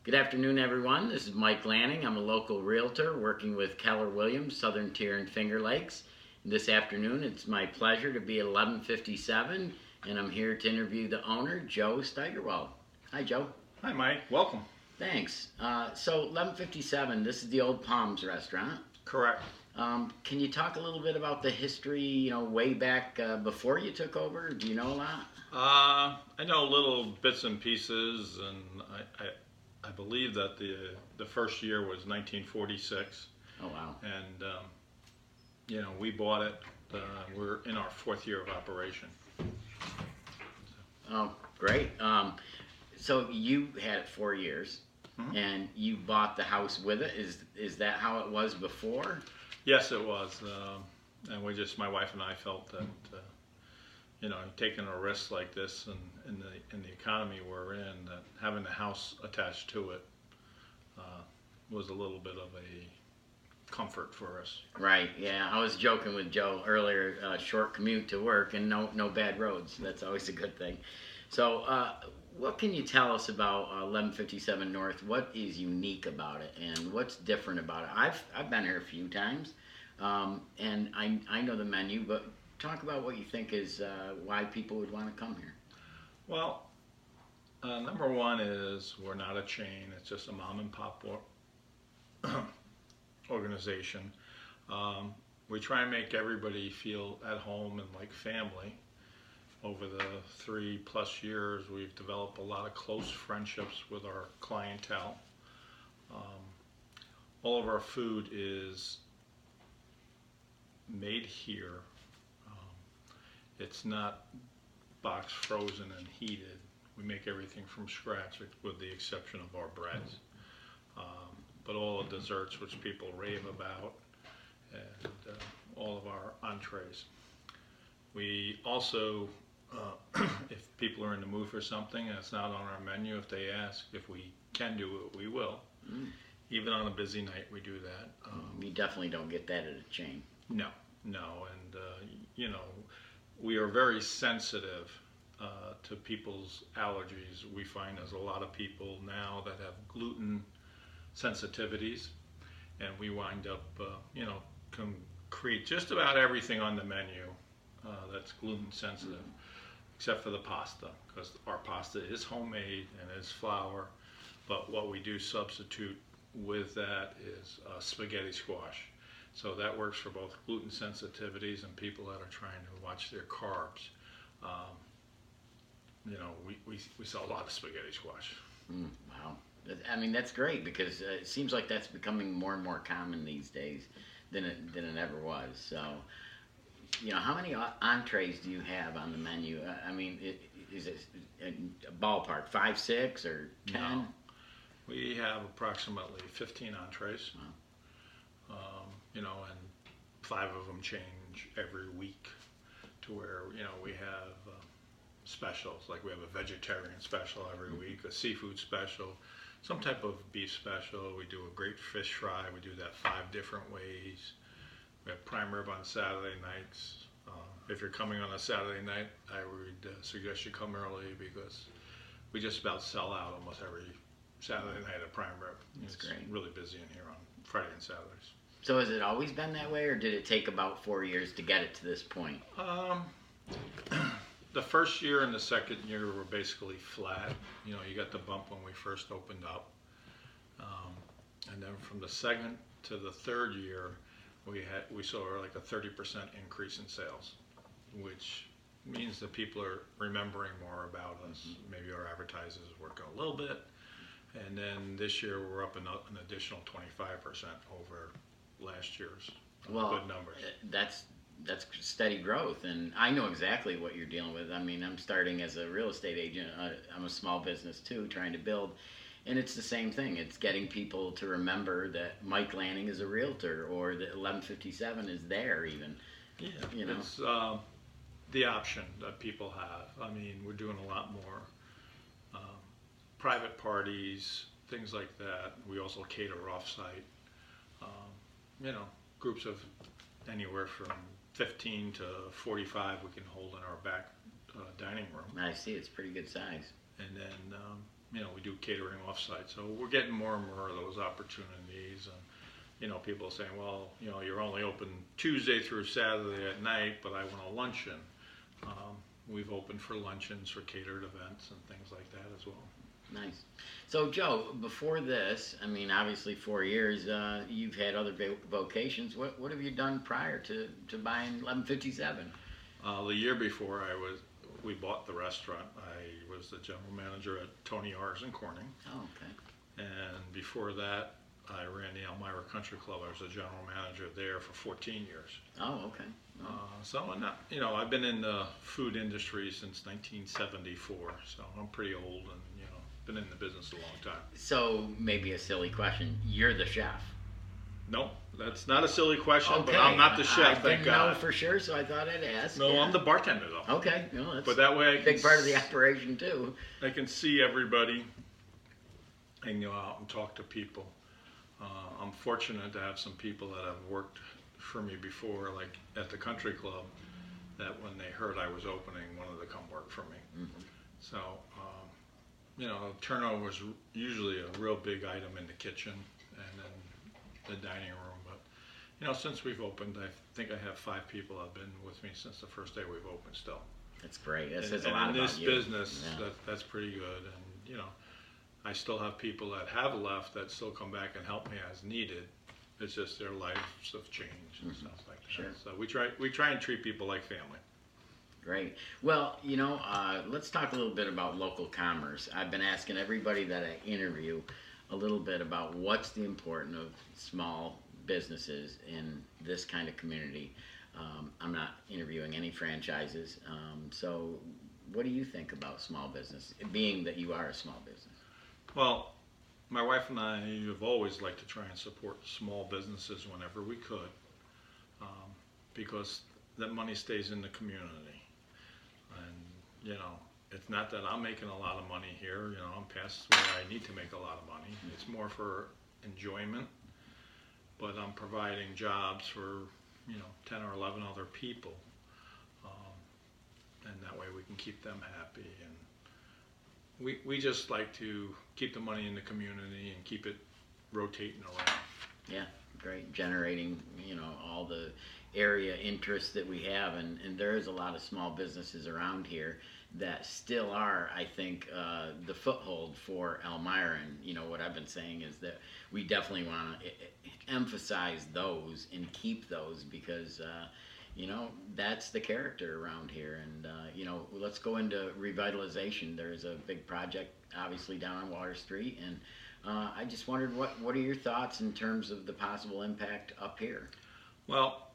Good afternoon, everyone. This is Mike Lanning. I'm a local realtor working with Keller Williams, Southern Tier and Finger Lakes. This afternoon, it's my pleasure to be at 1157, and I'm here to interview the owner, Joe Steigerwald. Hi, Joe. Hi, Mike. Welcome. Thanks. So 1157, this is the Old Palms restaurant. Correct. Can you talk a little bit about the history, way back before you took over? Do you know a lot? I know little bits and pieces, and I believe that the first year was 1946, Oh, wow. and we bought it. We're in our fourth year of operation. Oh, great. So you had it 4 years, Mhm. and you bought the house with it. Is that how it was before? Yes, it was, and my wife and I felt that taking a risk like this and in the economy we're in, that having the house attached to it was a little bit of a comfort for us. Right. Yeah, I was joking with Joe earlier. Short commute to work and no bad roads. That's always a good thing. So, what can you tell us about 1157 North? What is unique about it, and what's different about it? I've been here a few times, and I know the menu, but talk about what you think is why people would want to come here. Well, number one is we're not a chain. It's just a mom and pop organization. We try and make everybody feel at home and like family. Over the 3+ years, we've developed a lot of close friendships with our clientele. All of our food is made here. It's not box frozen and heated. We make everything from scratch with the exception of our breads. But all the desserts, which people rave about, and all of our entrees. We also, if people are in the mood for something and it's not on our menu, if they ask if we can do it, we will. Mm. Even on a busy night, we do that. You definitely don't get that at a chain. No, and we are very sensitive to people's allergies. We find there's a lot of people now that have gluten sensitivities, and we wind up, can create just about everything on the menu that's gluten sensitive, except for the pasta, because our pasta is homemade and is flour. But what we do substitute with that is spaghetti squash. So that works for both gluten sensitivities and people that are trying to watch their carbs. We sell a lot of spaghetti squash. Wow. I mean, that's great because it seems like that's becoming more and more common these days than it ever was. So, how many entrees do you have on the menu? I mean, is it a ballpark, 5, 6, or 10? No. We have approximately 15 entrees. Wow. And 5 of them change every week to where, we have specials, like we have a vegetarian special every week, a seafood special, some type of beef special. We do a great fish fry. We do that 5 different ways. We have prime rib on Saturday nights. If you're coming on a Saturday night, I would suggest you come early because we just about sell out almost every Saturday night at prime rib. That's it's great. Really busy in here on Friday and Saturdays. So has it always been that way, or did it take about 4 years to get it to this point? The first year and the second year were basically flat. You got the bump when we first opened up. And then from the second to the third year, we saw like a 30% increase in sales, which means that people are remembering more about us. Maybe our advertisers is working a little bit. And then this year we're up an additional 25% over last year's. Good numbers. That's steady growth, and I know exactly what you're dealing with. I mean, I'm starting as a real estate agent. I'm a small business too, trying to build, and it's the same thing. It's getting people to remember that Mike Lanning is a realtor, or that 1157 is there even. Yeah, it's the option that people have. I mean, we're doing a lot more private parties, things like that. We also cater off-site. Groups of anywhere from 15 to 45 we can hold in our back dining room. I see, it's pretty good size. And then, we do catering offsite. So we're getting more and more of those opportunities. And, people are saying, well, you're only open Tuesday through Saturday at night, but I want a luncheon. We've opened for luncheons for catered events and things like that as well. Nice. So, Joe, before this, I mean, obviously 4 years, you've had other vocations. What have you done prior to buying 1157? The year before we bought the restaurant, I was the general manager at Tony R's in Corning. Oh, okay. And before that, I ran the Elmira Country Club. I was a general manager there for 14 years. Oh, okay. Oh. So I'm not, I've been in the food industry since 1974. So I'm pretty old and, been in the business a long time. So maybe a silly question. You're the chef. No, that's not a silly question, Okay. but I'm not the chef, I thank didn't God. know for sure, so I thought I'd ask. No, Yeah. I'm the bartender though. Okay, no, that's But that way I a big can part of the operation too. I can see everybody and go out and talk to people. I'm fortunate to have some people that have worked for me before, like at the country club, that when they heard I was opening, wanted to come work for me. Mm-hmm. So, turnover was usually a real big item in the kitchen and then the dining room. But, since we've opened, I think I have 5 people that have been with me since the first day we've opened still. That's great. That And, says a and lot in about this you. business, Yeah. that's pretty good. And, I still have people that have left that still come back and help me as needed. It's just their lives have changed and stuff like that. Sure. So we try and treat people like family. Great. Well, let's talk a little bit about local commerce. I've been asking everybody that I interview a little bit about what's the importance of small businesses in this kind of community. I'm not interviewing any franchises. So what do you think about small business, being that you are a small business? Well, my wife and I have always liked to try and support small businesses whenever we could, because that money stays in the community. And, it's not that I'm making a lot of money here, I'm past where I need to make a lot of money. It's more for enjoyment, but I'm providing jobs for, 10 or 11 other people. And that way we can keep them happy. And we just like to keep the money in the community and keep it rotating around. Yeah, great. Generating, all the area interests that we have. And there is a lot of small businesses around here that still are, I think, the foothold for Elmira. And, what I've been saying is that we definitely want to emphasize those and keep those because, that's the character around here. And, let's go into revitalization. There's a big project, obviously, down on Water Street. And I just wondered, what are your thoughts in terms of the possible impact up here? Well,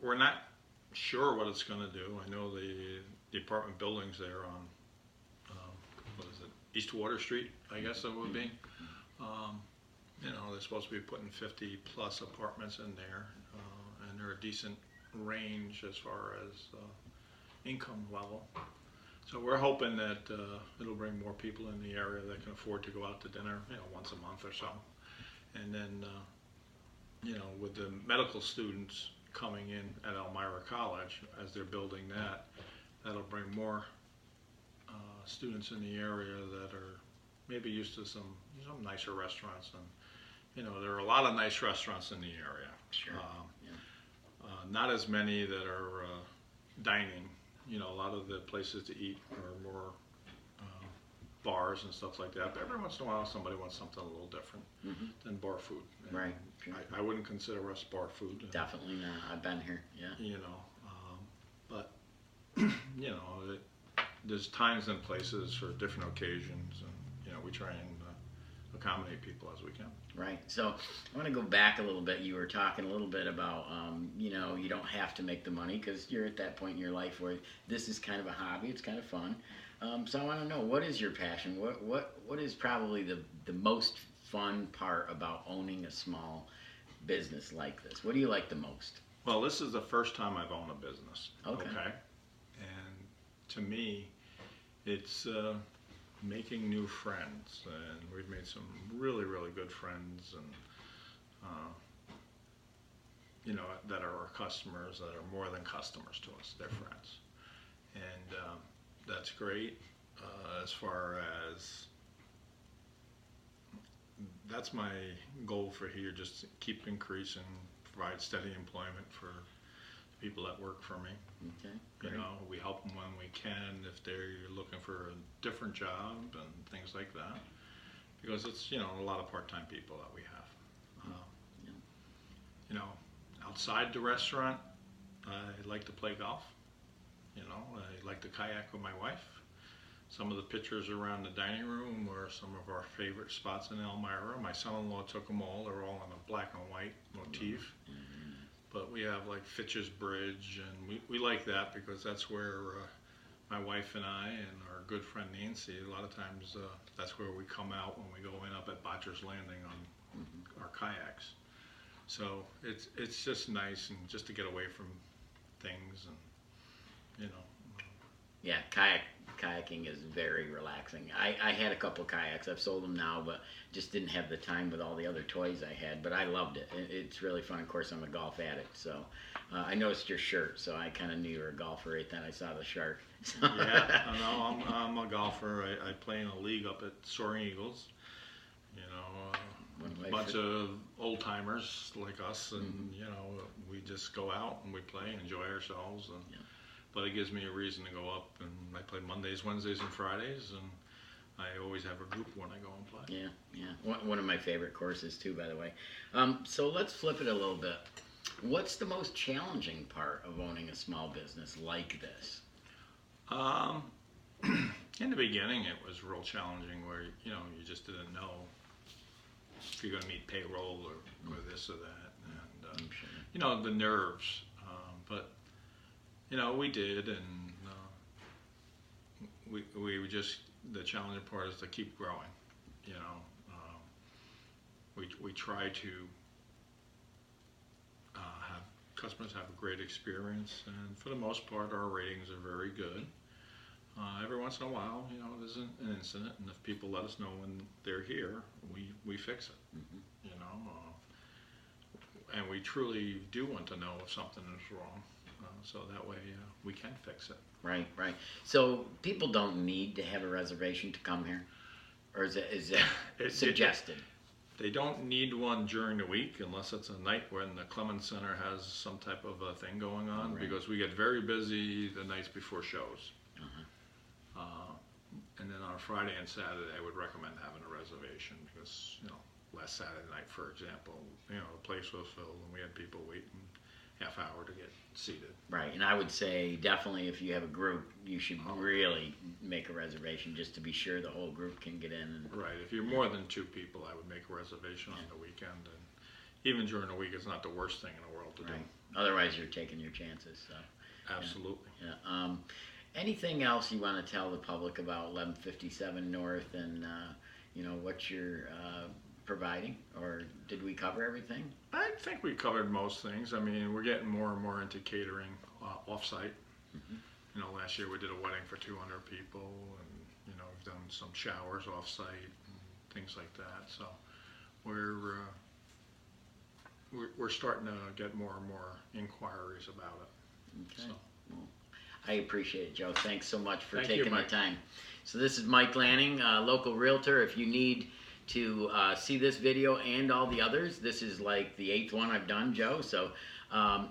we're not sure what it's going to do. I know the apartment buildings there on, East Water Street, I guess it would be. They're supposed to be putting 50 plus apartments in there, and they're a decent range as far as income level. So we're hoping that it'll bring more people in the area that can afford to go out to dinner, once a month or so. And then, with the medical students coming in at Elmira College as they're building that'll bring more students in the area that are maybe used to some nicer restaurants. And, there are a lot of nice restaurants in the area. Sure. Not as many that are dining. A lot of the places to eat are more bars and stuff like that. But every once in a while, somebody wants something a little different than bar food. And Right. Sure. I wouldn't consider us bar food. Definitely not. I've been here. Yeah. But there's times and places for different occasions, and we try and accommodate people as we can. Right. So I want to go back a little bit. You were talking a little bit about, you don't have to make the money because you're at that point in your life where this is kind of a hobby. It's kind of fun. So I want to know, what is your passion? What is probably the most fun part about owning a small business like this? What do you like the most? Well, this is the first time I've owned a business. Okay. And to me, it's making new friends, and we've made some really, really good friends, and that are our customers, that are more than customers to us. They're friends, and that's great. As far as that's my goal for here, just to keep increasing, provide steady employment for people that work for me. Okay, You great. know, we help them when we can if they're looking for a different job and things like that. Because it's, you know, a lot of part-time people that we have. Yeah. You know, outside the restaurant, I like to play golf. You know, I like to kayak with my wife. Some of the pictures around the dining room are some of our favorite spots in Elmira. My son-in-law took them all. They're all on a black and white motif. But we have like Fitch's Bridge, and we like that because that's where my wife and I and our good friend Nancy, a lot of times that's where we come out when we go in up at Botcher's Landing on our kayaks. So it's just nice and just to get away from things and, you know. Yeah, kayaking is very relaxing. I had a couple kayaks. I've sold them now, but just didn't have the time with all the other toys I had. But I loved it. It's really fun. Of course, I'm a golf addict, so I noticed your shirt, so I kind of knew you were a golfer right then. I saw the shark. So. Yeah, no, I'm a golfer. I play in a league up at Soaring Eagles. You know, a bunch of old timers like us, and you know, we just go out and we play, enjoy ourselves, and. Yeah. But it gives me a reason to go up, and I play Mondays, Wednesdays, and Fridays, and I always have a group when I go and play. Yeah, yeah. One of my favorite courses too, by the way. So let's flip it a little bit. What's the most challenging part of owning a small business like this? In the beginning, it was real challenging, where you know you just didn't know if you're going to meet payroll or this or that, and Sure. you know the nerves. But you know, we did, and we just, the challenging part is to keep growing. You know, we try to have customers have a great experience, and for the most part, our ratings are very good. Every once in a while, you know, there's an incident, and if people let us know when they're here, we fix it. You know, and we truly do want to know if something is wrong. So that way we can fix it. Right, right. So people don't need to have a reservation to come here, or is it suggested? They don't need one during the week unless it's a night when the Clemens Center has some type of a thing going on, Right. because we get very busy the nights before shows. And then on Friday and Saturday, I would recommend having a reservation because, you know, last Saturday night, for example, you know, the place was filled and we had people waiting half hour to get seated. Right, and I would say definitely if you have a group, you should really make a reservation just to be sure the whole group can get in. And, Right, if you're more than 2 people, I would make a reservation on the weekend. And even during the week, it's not the worst thing in the world to do. right. Otherwise, you're taking your chances. So. Absolutely. Yeah. Anything else you want to tell the public about 1157 North and you know what you're providing, or did we cover everything? I think we covered most things. I mean, we're getting more and more into catering off-site. You know, last year we did a wedding for 200 people, and you know, we've done some showers off-site and things like that. So we're starting to get more and more inquiries about it. Okay. So. Well, I appreciate it, Joe. Thanks so much for Thank you, taking the Mike. time. So this is Mike Lanning, local realtor. If you need to see this video and all the others, this is like the 8th one I've done, Joe. So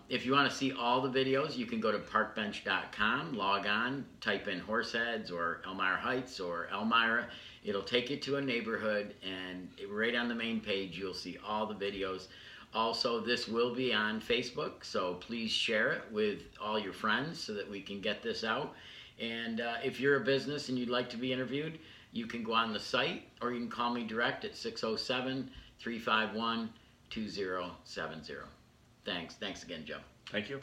if you want to see all the videos, you can go to parkbench.com, log on, type in Horseheads or Elmira Heights or Elmira. It'll take you to a neighborhood, and right on the main page, you'll see all the videos. Also, this will be on Facebook, so please share it with all your friends so that we can get this out. And if you're a business and you'd like to be interviewed, you can go on the site or you can call me direct at 607-351-2070. Thanks again, Joe. Thank you.